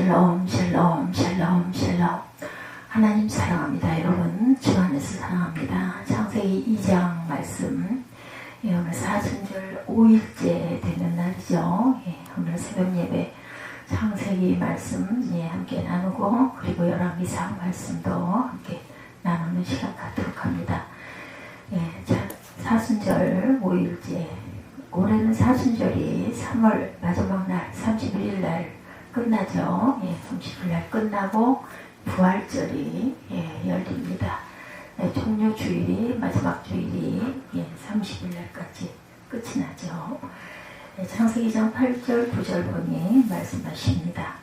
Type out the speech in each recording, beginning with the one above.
샬롬 샬롬 샬롬 샬롬. 하나님 사랑합니다. 여러분 주 안에서 사랑합니다. 창세기 2장 말씀, 오늘 사순절 5일째 되는 날이죠. 오늘 새벽 예배 창세기 말씀 함께 나누고, 그리고 열왕기상 말씀도 함께 나누는 시간 갖도록 합니다. 사순절 5일째, 올해는 사순절이 3월 마지막 날 31일 날 끝나죠. 30일 날 끝나고 부활절이 열립니다. 종료주일이, 마지막 주일이 30일 날까지 끝이 나죠. 창세기 2장 8절 9절 보니 말씀하십니다.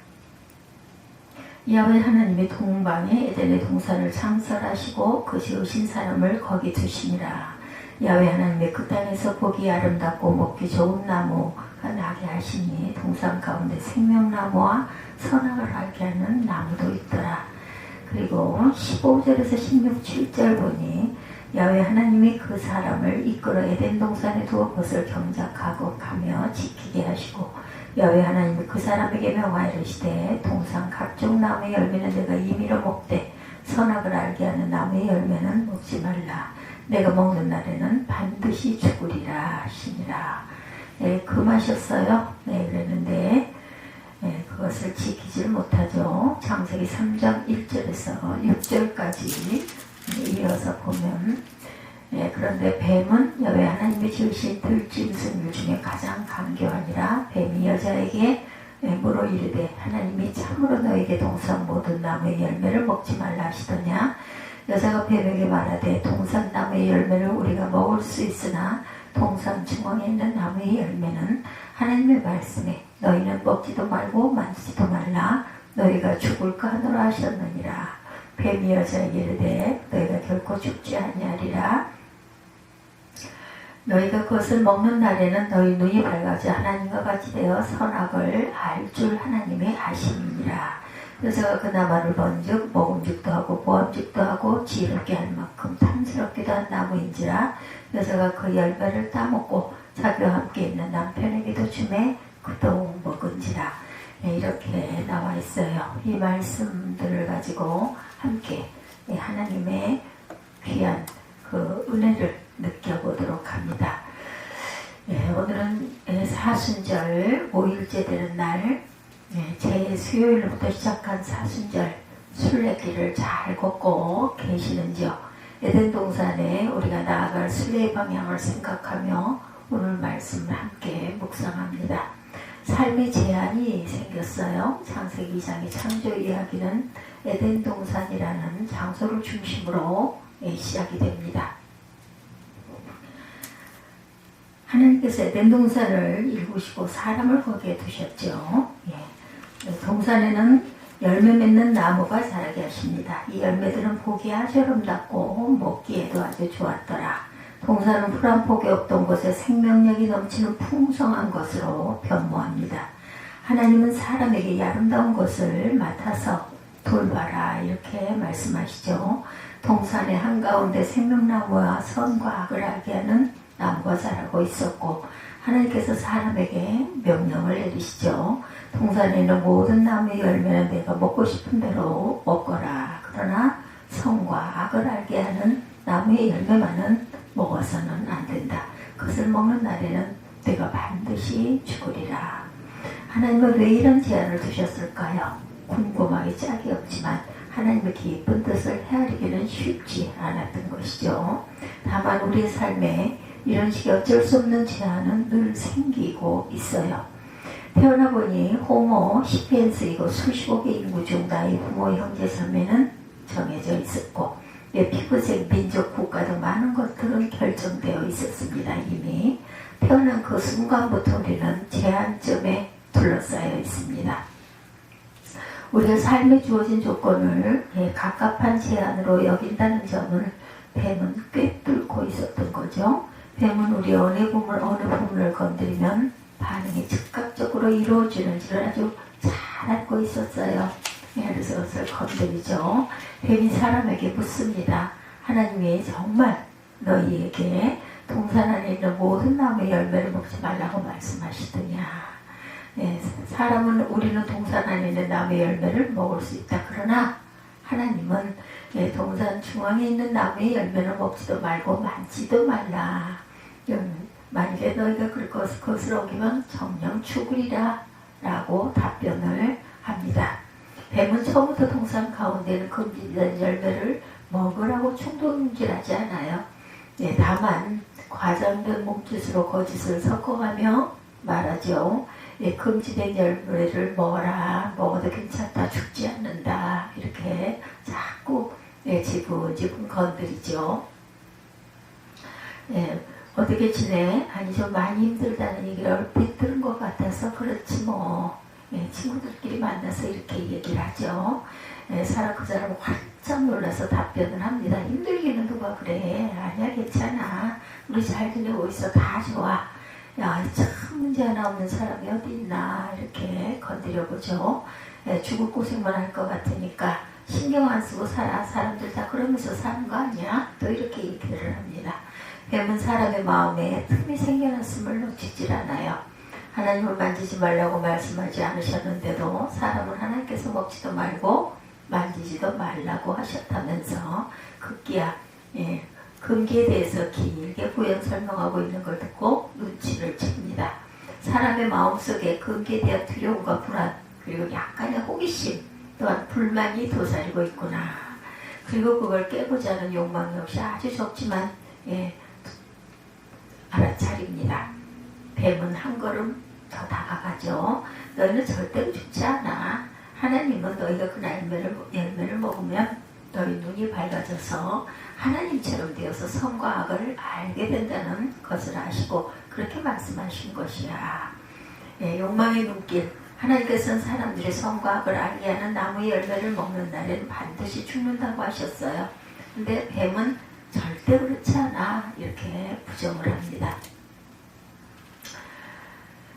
야훼 하나님이 동방에 에덴의 동산을 창설하시고 그 지으신 사람을 거기 두시니라. 야훼 하나님의 그 땅에서 보기 아름답고 먹기 좋은 나무가 나게 하시니 동산 가운데 생명나무와 선악을 알게 하는 나무도 있더라. 그리고 15절에서 16, 7절 보니 야훼 하나님이 그 사람을 이끌어 에덴 동산에 두어 그것을 경작하고 가며 지키게 하시고, 야훼 하나님이 그 사람에게 명하여 이르시되 동산 각종 나무의 열매는 내가 임의로 먹되 선악을 알게 하는 나무의 열매는 먹지 말라. 내가 먹는 날에는 반드시 죽으리라 하시니라. 금하셨어요. 그랬는데 그것을 지키질 못하죠. 창세기 3장 1절에서 6절까지 이어서 보면, 그런데 뱀은 야훼 하나님이 지으신 들짐승 중에 가장 간교하니라. 뱀이 여자에게 물어 이르되 하나님이 참으로 너에게 동산 모든 나무의 열매를 먹지 말라 하시더냐. 여자가 뱀에게 말하되 동산 나무의 열매를 우리가 먹을 수 있으나 동산 중앙에 있는 나무의 열매는 하나님의 말씀에 너희는 먹지도 말고 만지지도 말라. 너희가 죽을까 하노라 하셨느니라. 뱀이 여자에게 이르되 너희가 결코 죽지 아니하리라. 너희가 그것을 먹는 날에는 너희 눈이 밝아져 하나님과 같이 되어 선악을 알 줄 하나님의 아심이니라. 여자가 그 나무를 본즉 먹음직도 하고 보암직도 하고 지혜롭게 할 만큼 탐스럽기도 한 나무인지라. 여자가 그 열매를 따먹고 자기와 함께 있는 남편에게도 주매 그도 먹은지라. 이렇게 나와 있어요. 이 말씀들을 가지고 함께 하나님의 귀한 그 은혜를 느껴보도록 합니다. 오늘은 사순절 5일째 되는 날, 제 수요일부터 시작한 사순절 순례길을 잘 걷고 계시는지요? 에덴 동산에 우리가 나아갈 순례의 방향을 생각하며 오늘 말씀을 함께 묵상합니다. 삶의 제한이 생겼어요. 창세기 2장의 창조 이야기는 에덴 동산이라는 장소를 중심으로 시작이 됩니다. 하나님께서 에덴 동산을 일구시고 사람을 거기에 두셨죠. 동산에는 열매 맺는 나무가 자라게 하십니다. 이 열매들은 보기에 아주 아름답고 먹기에도 아주 좋았더라. 동산은 풀 한 폭이 없던 곳에 생명력이 넘치는 풍성한 것으로 변모합니다. 하나님은 사람에게 이 아름다운 것을 맡아서 돌봐라 이렇게 말씀하시죠. 동산의 한가운데 생명나무와 선과 악을 알게 하는 나무가 자라고 있었고, 하나님께서 사람에게 명령을 내리시죠. 동산에 있는 모든 나무의 열매는 내가 먹고 싶은 대로 먹거라. 그러나 선과 악을 알게 하는 나무의 열매만은 먹어서는 안 된다. 그것을 먹는 날에는 내가 반드시 죽으리라. 하나님은 왜 이런 제한을 두셨을까요? 궁금하기 짝이 없지만 하나님의 깊은 뜻을 헤아리기는 쉽지 않았던 것이죠. 다만 우리의 삶에 이런 식의 어쩔 수 없는 제한은 늘 생기고 있어요. 태어나 보니 호모 시피엔스이고 수십억 의 인구 중 나의 부모 형제 자매는 정해져 있었고, 내 피부색, 민족, 국가 등 많은 것들은 결정되어 있었습니다. 이미 태어난 그 순간부터 우리는 제한점에 둘러싸여 있습니다. 우리가 삶에 주어진 조건을 갑갑한 제한으로 여긴다는 점을 뱀은 꿰뚫고 있었던 거죠. 뱀은 우리 어느 부분을 건드리면 반응이 즉각적으로 이루어지는지를 아주 잘 알고 있었어요. 그래서 그것을 건드리죠. 뱀이 사람에게 묻습니다. 하나님이 정말 너희에게 동산 안에 있는 모든 나무의 열매를 먹지 말라고 말씀하시더냐. 예, 사람은 우리는 동산 안에 있는 나무의 열매를 먹을 수 있다. 그러나 하나님은 예, 동산 중앙에 있는 나무의 열매를 먹지도 말고 만지도 말라. 만일에 너희가 그것을 어기면 정령 죽으리라 라고 답변을 합니다. 뱀은 처음부터 동산 가운데는 금지된 열매를 먹으라고 충동질하지 않아요. 예, 다만 과장된 몸짓으로 거짓을 섞어가며 말하죠. 예, 금지된 열매를 먹어라. 먹어도 괜찮다. 죽지 않는다. 이렇게 자꾸 예, 지분지분 건드리죠. 예, 어떻게 지내? 아니 좀 많이 힘들다는 얘기를 얼핏 들은 것 같아서 그렇지 뭐. 예, 친구들끼리 만나서 이렇게 얘기를 하죠. 예, 그 사람은 활짝 놀라서 답변을 합니다. 힘들기는 누가 그래. 아니야 괜찮아. 우리 잘 지내고 있어. 다 좋아. 야, 참 문제 하나 없는 사람이 어디 있나 이렇게 건드려보죠. 예, 죽을 고생만 할 것 같으니까 신경 안 쓰고 살아. 사람들 다 그러면서 사는 거 아니야? 또 이렇게 얘기를 합니다. 뱀은 사람의 마음에 틈이 생겨났음을 놓치질 않아요. 하나님을 만지지 말라고 말씀하지 않으셨는데도 사람은 하나님께서 먹지도 말고 만지지도 말라고 하셨다면서 급기야 예, 금기에 대해서 길게 부연 설명하고 있는 걸 듣고 눈치를 챕니다. 사람의 마음속에 금기에 대한 두려움과 불안 그리고 약간의 호기심 또한 불만이 도사리고 있구나. 그리고 그걸 깨고자 하는 욕망 역시 아주 적지만 예, 알아차립니다. 뱀은 한 걸음 더 다가가죠. 너희는 절대로 죽지 않아. 하나님은 너희가 그 열매를 먹으면 너희 눈이 밝아져서 하나님처럼 되어서 선과 악을 알게 된다는 것을 아시고 그렇게 말씀하신 것이야. 예, 욕망의 눈길. 하나님께서는 사람들이 선과 악을 알게 하는 나무의 열매를 먹는 날에는 반드시 죽는다고 하셨어요. 근데 뱀은 절대 그렇지 않아. 이렇게 부정을 합니다.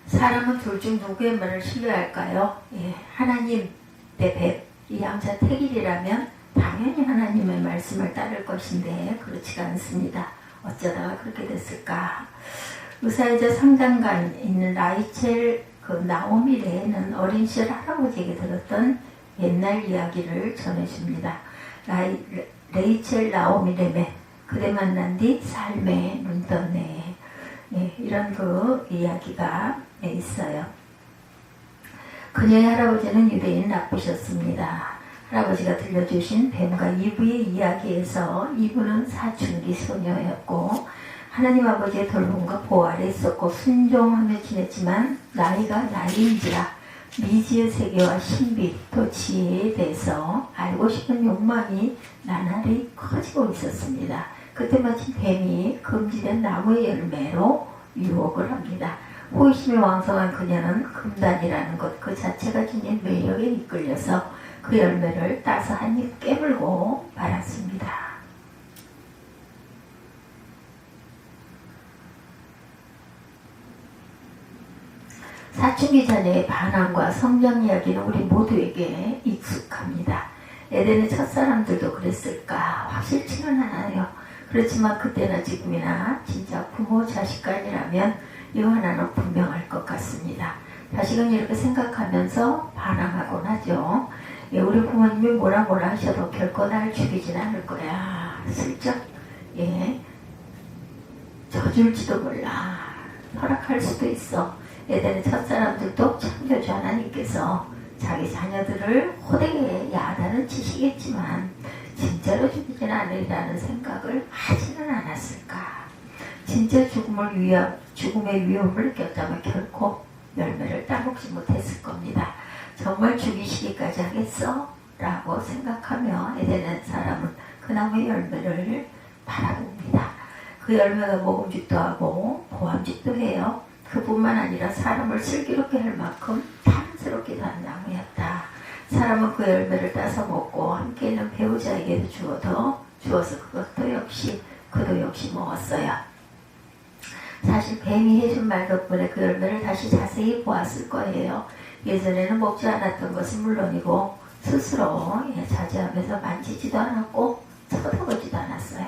사람은 둘 중 누구의 말을 신뢰할까요? 예, 하나님 대 뱀. 이 양자택일이라면 당연히 하나님의 말씀을 따를 것인데 그렇지가 않습니다. 어쩌다가 그렇게 됐을까? 의사이자 상담관 있는 라이첼 나오미 레는 어린 시절 할아버지에게 들었던 옛날 이야기를 전해줍니다. 레이첼 나오미 레메 그대 만난 뒤 삶에 눈 떴네. 예, 이런 이야기가 있어요. 그녀의 할아버지는 유대인 나쁘셨습니다. 할아버지가 들려주신 뱀과 이브의 이야기에서 이브는 사춘기 소녀였고 하나님 아버지의 돌봄과 보호 아래 있었고 순종하며 지냈지만 나이가 나이인지라 미지의 세계와 신비 또 지혜에 대해서 알고 싶은 욕망이 나날이 커지고 있었습니다. 그때 마침 뱀이 금지된 나무의 열매로 유혹을 합니다. 호기심이 왕성한 그녀는 금단이라는 것 그 자체가 지닌 매력에 이끌려서 그 열매를 따서 한 입 깨물고 말았습니다. 사춘기 자녀의 반항과 성장 이야기는 우리 모두에게 익숙합니다. 에덴의 첫사람들도 그랬을까 확실치는 않아요. 그렇지만 그때나 지금이나 진짜 부모 자식 간이라면 이 하나는 분명할 것 같습니다. 자식은 이렇게 생각하면서 반항하곤 하죠. 예, 우리 부모님이 뭐라 하셔도 결코 날 죽이진 않을 거야. 슬쩍 예, 져줄지도 몰라. 허락할 수도 있어. 에덴의 첫사람들도 창조주 하나님께서 자기 자녀들을 호되게 야단은 치시겠지만 진짜로 죽이진 않으리라는 생각을 하지는 않았을까. 진짜 죽음의 위험을 느꼈다면 결코 열매를 따먹지 못했을 겁니다. 정말 죽이시기까지 하겠어? 라고 생각하며 에덴의 사람은 그 나무의 열매를 바라봅니다. 그 열매가 먹음직도 하고 보암직도 해요. 그뿐만 아니라 사람을 슬기롭게 할 만큼 탐스럽기도 한 나무였다. 사람은 그 열매를 따서 먹고 함께 있는 배우자에게도 주어서 그도 역시 먹었어요. 사실 뱀이 해준 말 덕분에 그 열매를 다시 자세히 보았을 거예요. 예전에는 먹지 않았던 것은 물론이고 스스로 자제하면서 만지지도 않았고 쳐다보지도 않았어요.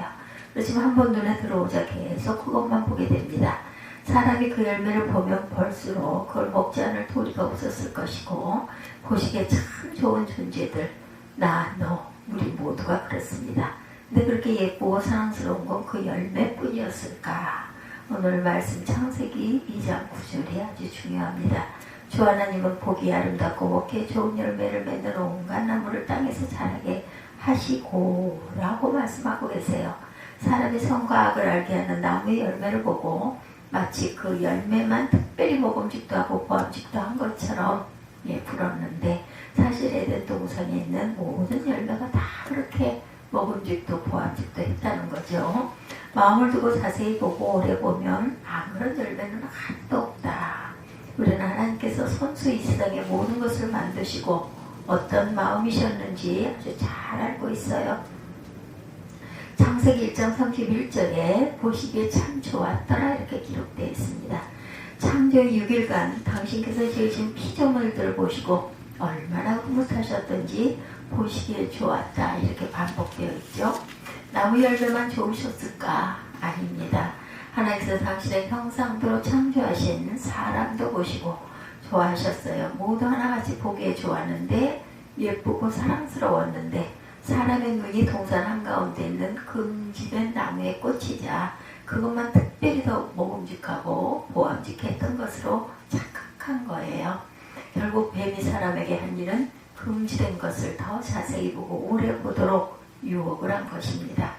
그렇지만 한 번 눈에 들어오자 계속 그것만 보게 됩니다. 사람이 그 열매를 보면 볼수록 그걸 먹지 않을 도리가 없었을 것이고 보시기에 참 좋은 존재들, 나, 너, 우리 모두가 그렇습니다. 근데 그렇게 예쁘고 사랑스러운 건 그 열매뿐이었을까? 오늘 말씀 창세기 2장 9절이 아주 중요합니다. 주 하나님은 보기 아름답고 먹기에 좋은 열매를 맺는 온갖 나무를 땅에서 자라게 하시고 라고 말씀하고 계세요. 사람이 선과 악을 알게 하는 나무의 열매를 보고 마치 그 열매만 특별히 먹음직도 하고 보암직도 한 것처럼 불었는데 사실 에덴 동산에 있는 모든 열매가 다 그렇게 먹음직도 보암직도 했다는 거죠. 마음을 두고 자세히 보고 오래 보면 아무런 열매는 하나도 없다. 우리는 하나님께서 선수의 이 세상의 모든 것을 만드시고 어떤 마음이셨는지 아주 잘 알고 있어요. 창세기 1장 31절에 보시기에 참 좋았더라 이렇게 기록되어 있습니다. 창조의 6일간 당신께서 지으신 피조물들을 보시고 얼마나 흐뭇하셨던지 보시기에 좋았다 이렇게 반복되어 있죠. 나무 열매만 좋으셨을까? 아닙니다. 하나님께서 당신의 형상대로 창조하신 사람도 보시고 좋아하셨어요. 모두 하나같이 보기에 좋았는데 예쁘고 사랑스러웠는데 사람의 눈이 동산 한가운데 있는 금지된 나무의 꽃이자 그것만 특별히 더 먹음직하고 보암직했던 것으로 착각한 거예요. 결국 뱀이 사람에게 한 일은 금지된 것을 더 자세히 보고 오래 보도록 유혹을 한 것입니다.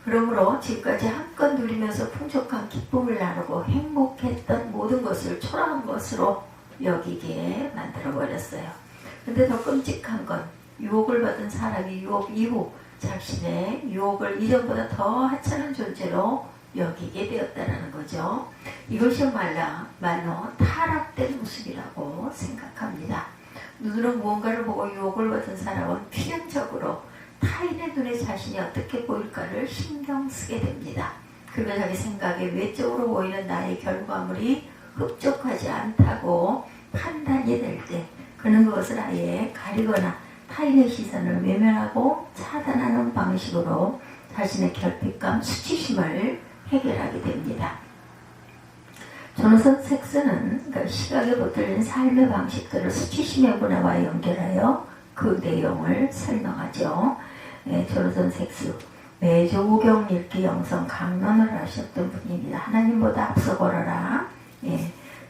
그러므로 지금까지 한껏 누리면서 풍족한 기쁨을 나누고 행복했던 모든 것을 초라한 것으로 여기게 만들어버렸어요. 근데 더 끔찍한 건 유혹을 받은 사람이 유혹 이후 자신의 유혹을 이전보다 더 하찮은 존재로 여기게 되었다는 거죠. 이것이야말로 타락된 모습이라고 생각합니다. 눈으로 무언가를 보고 유혹을 받은 사람은 필연적으로 타인의 눈에 자신이 어떻게 보일까를 신경 쓰게 됩니다. 그리고 자기 생각에 외적으로 보이는 나의 결과물이 흡족하지 않다고 판단이 될 때 그는 그것을 아예 가리거나 타인의 시선을 외면하고 차단하는 방식으로 자신의 결핍감, 수치심을 해결하게 됩니다. 조나선 섹스는 시각에 붙들린 삶의 방식들을 수치심의 문화와 연결하여 그 내용을 설명하죠. 조나선 섹스, 매조경 읽기 영성 강론을 하셨던 분입니다. 하나님보다 앞서 걸어라.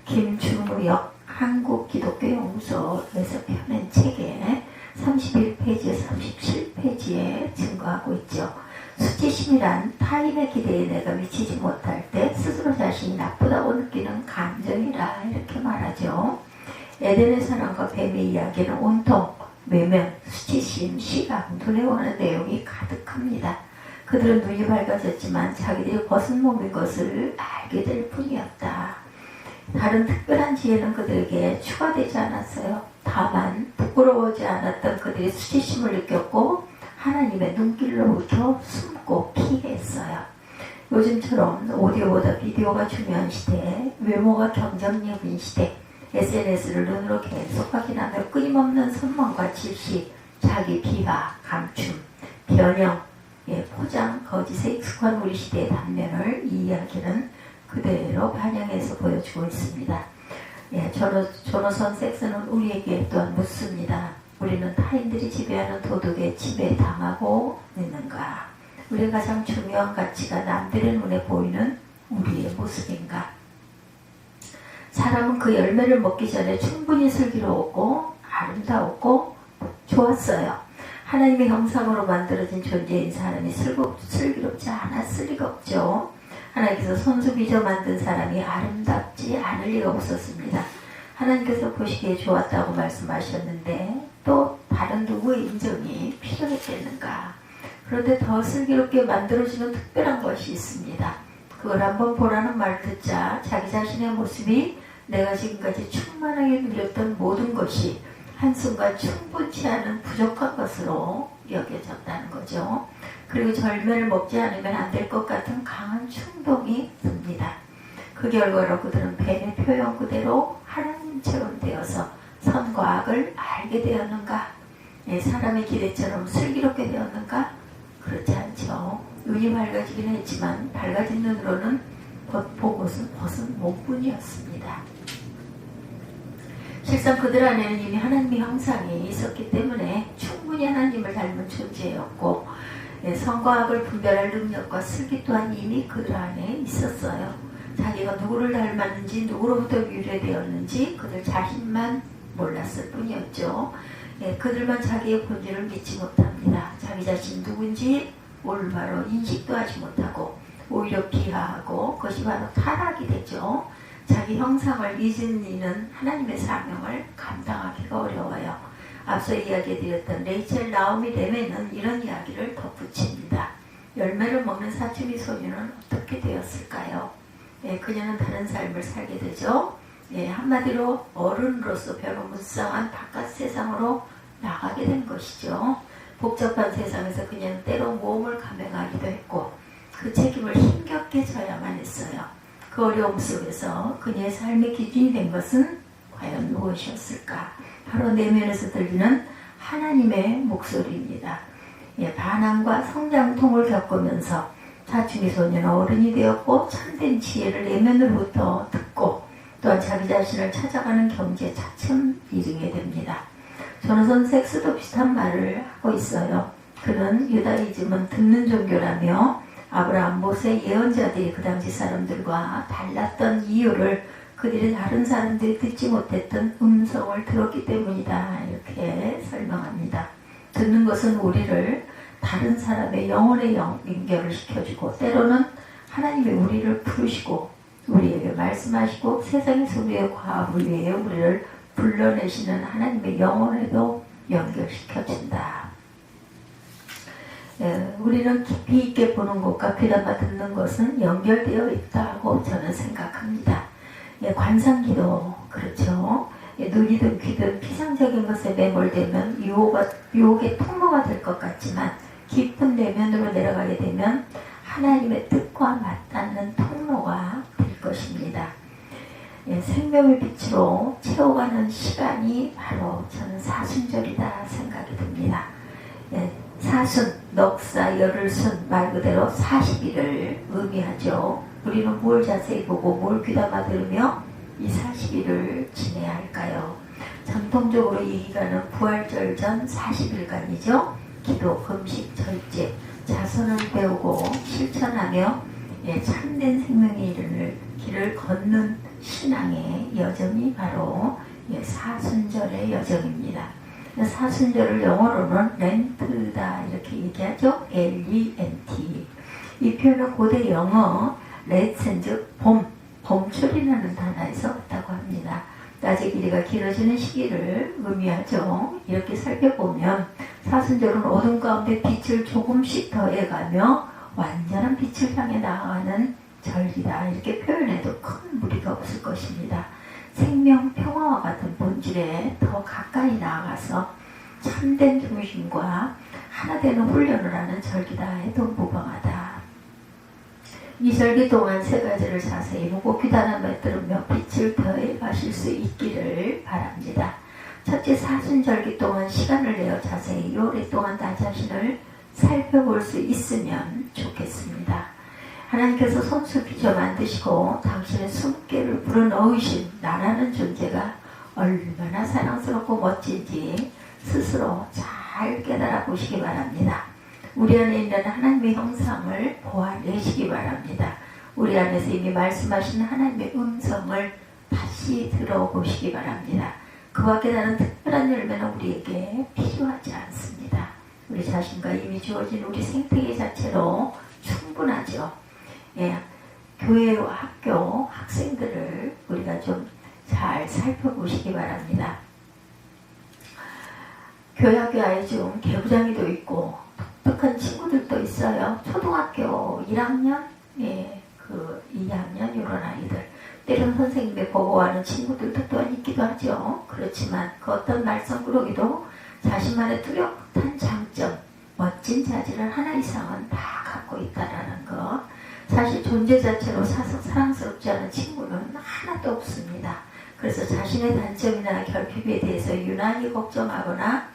김준우역 한국기독교연구소에서 펴낸 책에 31페이지에 37페이지에 증거하고 있죠. 수치심이란 타인의 기대에 내가 미치지 못할 때 스스로 자신이 나쁘다고 느끼는 감정이라 이렇게 말하죠. 에덴의 사람과 뱀의 이야기는 온통 외면, 수치심, 시각, 눈에 오는 내용이 가득합니다. 그들은 눈이 밝아졌지만 자기들이 벗은 몸인 것을 알게 될 뿐이었다. 다른 특별한 지혜는 그들에게 추가되지 않았어요. 다만 부끄러워하지 않았던 그들이 수치심을 느꼈고 하나님의 눈길로부터 숨고 피했어요. 요즘처럼 오디오보다 비디오가 중요한 시대에 외모가 경쟁력인 시대 SNS를 눈으로 계속 확인하며 끊임없는 선망과 질시, 자기 비하, 감춤, 변형, 포장, 거짓에 익숙한 우리 시대의 단면을 이 이야기는 그대로 반영해서 보여주고 있습니다. 조나선 섹스는 우리에게 또한 묻습니다. 우리는 타인들이 지배하는 도덕에 지배당하고 있는가? 우리의 가장 중요한 가치가 남들의 눈에 보이는 우리의 모습인가? 사람은 그 열매를 먹기 전에 충분히 슬기로웠고 아름다웠고 좋았어요. 하나님의 형상으로 만들어진 존재인 사람이 슬기롭지 않았을 리가 없죠. 하나님께서 손수 빚어 만든 사람이 아름답지 않을 리가 없었습니다. 하나님께서 보시기에 좋았다고 말씀하셨는데 또 다른 누구의 인정이 필요했겠는가? 그런데 더 슬기롭게 만들어지는 특별한 것이 있습니다. 그걸 한번 보라는 말 듣자 자기 자신의 모습이 내가 지금까지 충만하게 누렸던 모든 것이 한순간 충분치 않은 부족한 것으로 여겨졌다는 거죠. 그리고 열매를 먹지 않으면 안 될 것 같은 강한 충동이 듭니다. 그 결과로 그들은 뱀의 표현 그대로 하나님처럼 되어서 선과 악을 알게 되었는가? 사람의 기대처럼 슬기롭게 되었는가? 그렇지 않죠. 눈이 밝아지긴 했지만 밝아진 눈으로는 벗은 몸뿐이었습니다. 실상 그들 안에는 이미 하나님의 형상이 있었기 때문에 충분히 하나님을 닮은 존재였고, 선과 악을 분별할 능력과 슬기 또한 이미 그들 안에 있었어요. 자기가 누구를 닮았는지, 누구로부터 유래되었는지 그들 자신만 몰랐을 뿐이었죠. 그들만 자기의 본질을 믿지 못합니다. 자기 자신 누군지 올바로 인식도 하지 못하고 오히려 비하하고, 그것이 바로 타락이 되죠. 자기 형상을 잊은 이는 하나님의 사명을 감당하기가 어려워요. 앞서 이야기해드렸던 레이첼 나오미 레메는 이런 이야기를 덧붙입니다. 열매를 먹는 사춘기 소녀는 어떻게 되었을까요? 그녀는 다른 삶을 살게 되죠. 한마디로 어른으로서 변호무쌍한 바깥 세상으로 나가게 된 것이죠. 복잡한 세상에서 그녀는 때로 모험을 감행하기도 했고, 그 책임을 힘겹게 져야만 했어요. 그 어려움 속에서 그녀의 삶의 기준이 된 것은 과연 무엇이었을까? 바로 내면에서 들리는 하나님의 목소리입니다. 반항과 성장통을 겪으면서 사춘기 소녀는 어른이 되었고, 참된 지혜를 내면으로부터 듣고, 또한 자기 자신을 찾아가는 경지에 차츰 이르게 됩니다. 조나선 섹스도 비슷한 말을 하고 있어요. 그는 유다이즘은 듣는 종교라며 아브라함, 모세, 예언자들이 그 당시 사람들과 달랐던 이유를 그들이 다른 사람들이 듣지 못했던 음성을 들었기 때문이다, 이렇게 설명합니다. 듣는 것은 우리를 다른 사람의 영혼의 연결을 시켜주고, 때로는 하나님의 우리를 부르시고 우리에게 말씀하시고 세상에서 우리의 과업을 위해 우리를 불러내시는 하나님의 영혼에도 연결시켜준다. 우리는 깊이 있게 보는 것과 귀담아 듣는 것은 연결되어 있다고 저는 생각합니다. 관상기도 그렇죠. 눈이든 귀든 피상적인 것에 매몰되면 유혹의 통로가 될 것 같지만, 깊은 내면으로 내려가게 되면 하나님의 뜻과 맞닿는 통로가 될 것입니다. 생명의 빛으로 채워가는 시간이 바로 저는 사순절이다 생각이 듭니다. 사순, 넉사, 열흘순, 말 그대로 40일을 의미하죠. 우리는 뭘 자세히 보고 뭘 귀담아 들으며 이 40일을 지내야 할까요? 전통적으로 이 기간은 부활절 전 40일간이죠. 기도, 금식, 절제, 자선을 배우고 실천하며 참된 생명의 길을 걷는 신앙의 여정이 바로 사순절의 여정입니다. 사순절을 영어로는 렌트다 이렇게 얘기하죠. L-E-N-T. 이 표현은 고대 영어 렛슨 즉 봄철이라는 단어에서 왔다고 합니다. 낮의 길이가 길어지는 시기를 의미하죠. 이렇게 살펴보면 사순절은 어둠 가운데 빛을 조금씩 더해가며 완전한 빛을 향해 나아가는 절기다, 이렇게 표현해도 큰 무리가 없을 것입니다. 생명 평화와 같은 본질에 더 가까이 나아가서 참된 중심과 하나 되는 훈련을 하는 절기다 해도 무방하다. 이 절기 동안 세 가지를 자세히 보고 귀담아 들으며 빛을 더해 가실 수 있기를 바랍니다. 첫째, 사순절기 동안 시간을 내어 자세히 오랫동안 나 자신을 살펴볼 수 있으면 좋겠습니다. 하나님께서 손수 빚어 만드시고 당신의 숨결을 불어넣으신 나라는 존재가 얼마나 사랑스럽고 멋진지 스스로 잘 깨달아 보시기 바랍니다. 우리 안에 있는 하나님의 형상을 보아내시기 바랍니다. 우리 안에서 이미 말씀하신 하나님의 음성을 다시 들어보시기 바랍니다. 그 밖에 다른 특별한 열매는 우리에게 필요하지 않습니다. 우리 자신과 이미 주어진 우리 생태계 자체로 충분하죠. 교회와 학교 학생들을 우리가 좀 잘 살펴보시기 바랍니다. 교회 학교 아이 중 개구장이도 있고 독특한 친구들도 있어요. 초등학교 1학년, 2학년 이런 아이들. 때론 선생님의 보고하는 친구들도 또한 있기도 하죠. 그렇지만 그 어떤 말썽꾸러기도 자신만의 뚜렷한 장점, 멋진 자질을 하나 이상은 다 갖고 있다라는 것. 사실 존재 자체로 사랑스럽지 않은 친구는 하나도 없습니다. 그래서 자신의 단점이나 결핍에 대해서 유난히 걱정하거나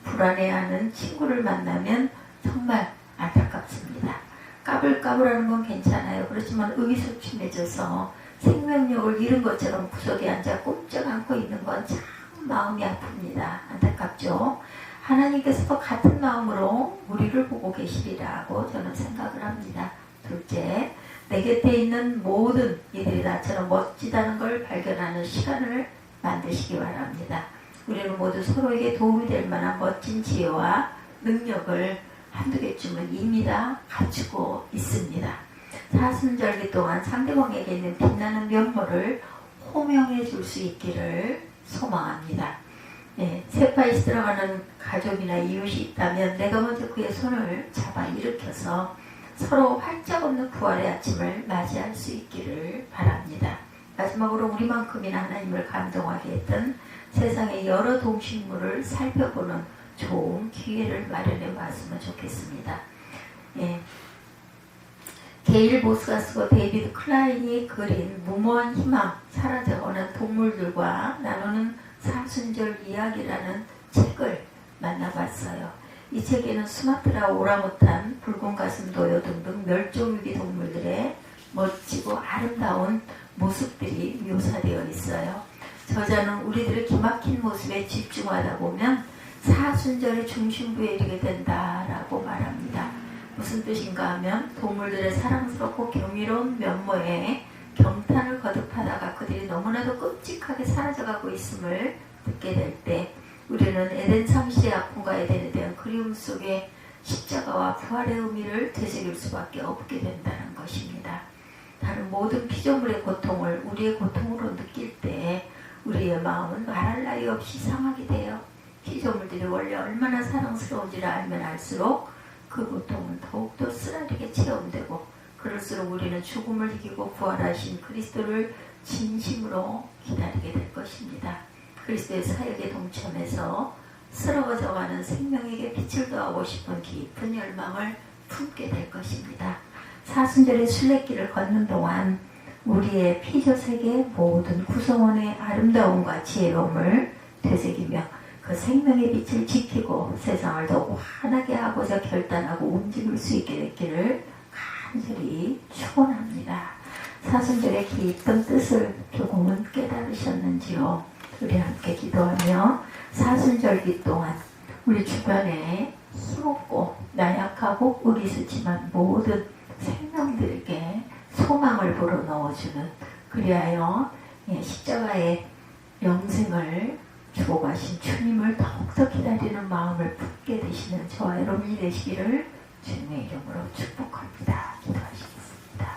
불안해하는 친구를 만나면 정말 안타깝습니다. 까불까불하는 건 괜찮아요. 그렇지만 의기소침해져서 생명력을 잃은 것처럼 구석에 앉아 꼼짝 않고 있는 건 참 마음이 아픕니다. 안타깝죠. 하나님께서도 같은 마음으로 우리를 보고 계시리라고 저는 생각을 합니다. 둘째, 내 곁에 있는 모든 이들이 나처럼 멋지다는 걸 발견하는 시간을 만드시기 바랍니다. 우리는 모두 서로에게 도움이 될 만한 멋진 지혜와 능력을 한두 개쯤은 이미 다 갖추고 있습니다. 사순절기 동안 상대방에게 있는 빛나는 면모를 호명해 줄 수 있기를 소망합니다. 세파에 들어가는 가족이나 이웃이 있다면 내가 먼저 그의 손을 잡아 일으켜서 서로 활짝 없는 부활의 아침을 맞이할 수 있기를 바랍니다. 마지막으로 우리만큼이나 하나님을 감동하게 했던 세상의 여러 동식물을 살펴보는 좋은 기회를 마련해 봤으면 좋겠습니다. 게일 보스가 쓰고 데이비드 클라인이 그린 무모한 희망, 사라져가는 동물들과 나누는 사순절 이야기라는 책을 만나봤어요. 이 책에는 수마트라 오랑우탄, 붉은 가슴 도요 등등 멸종위기 동물들의 멋지고 아름다운 모습들이 묘사되어 있어요. 저자는 우리들의 기막힌 모습에 집중하다 보면 사순절의 중심부에 이르게 된다라고 말합니다. 무슨 뜻인가 하면 동물들의 사랑스럽고 경이로운 면모에 경탄을 거듭하다가 그들이 너무나도 끔찍하게 사라져가고 있음을 듣게 될 때 우리는 에덴 상시의 아픔과 에덴에 대한 그리움 속에 십자가와 부활의 의미를 되새길 수밖에 없게 된다는 것입니다. 다른 모든 피조물의 고통을 우리의 고통으로 느낄 때 우리의 마음은 말할 나위 없이 상하게 돼요. 피조물들이 원래 얼마나 사랑스러운지를 알면 알수록 그 고통은 더욱더 쓰라리게 체험되고 그럴수록 우리는 죽음을 이기고 부활하신 그리스도를 진심으로 기다리게 될 것입니다. 그리스도의 사역에 동참해서 쓰러져가는 생명에게 빛을 더하고 싶은 깊은 열망을 품게 될 것입니다. 사순절의 순례길을 걷는 동안 우리의 피조세계의 모든 구성원의 아름다움과 지혜로움을 되새기며 그 생명의 빛을 지키고 세상을 더욱 환하게 하고자 결단하고 움직일 수 있게 됐기를 간절히 축원합니다. 사순절의 깊은 뜻을 조금은 깨달으셨는지요? 우리 함께 기도하며 사순절기 동안 우리 주변에 힘없고 나약하고 의기소침한 모든 생명들에게 소망을 불어넣어주는 그리하여 십자가의 영생을 주고 가신 주님을 더욱더 기다리는 마음을 품게 되시는 저와 여러분이 되시기를 주님의 이름으로 축복합니다. 기도하시겠습니다.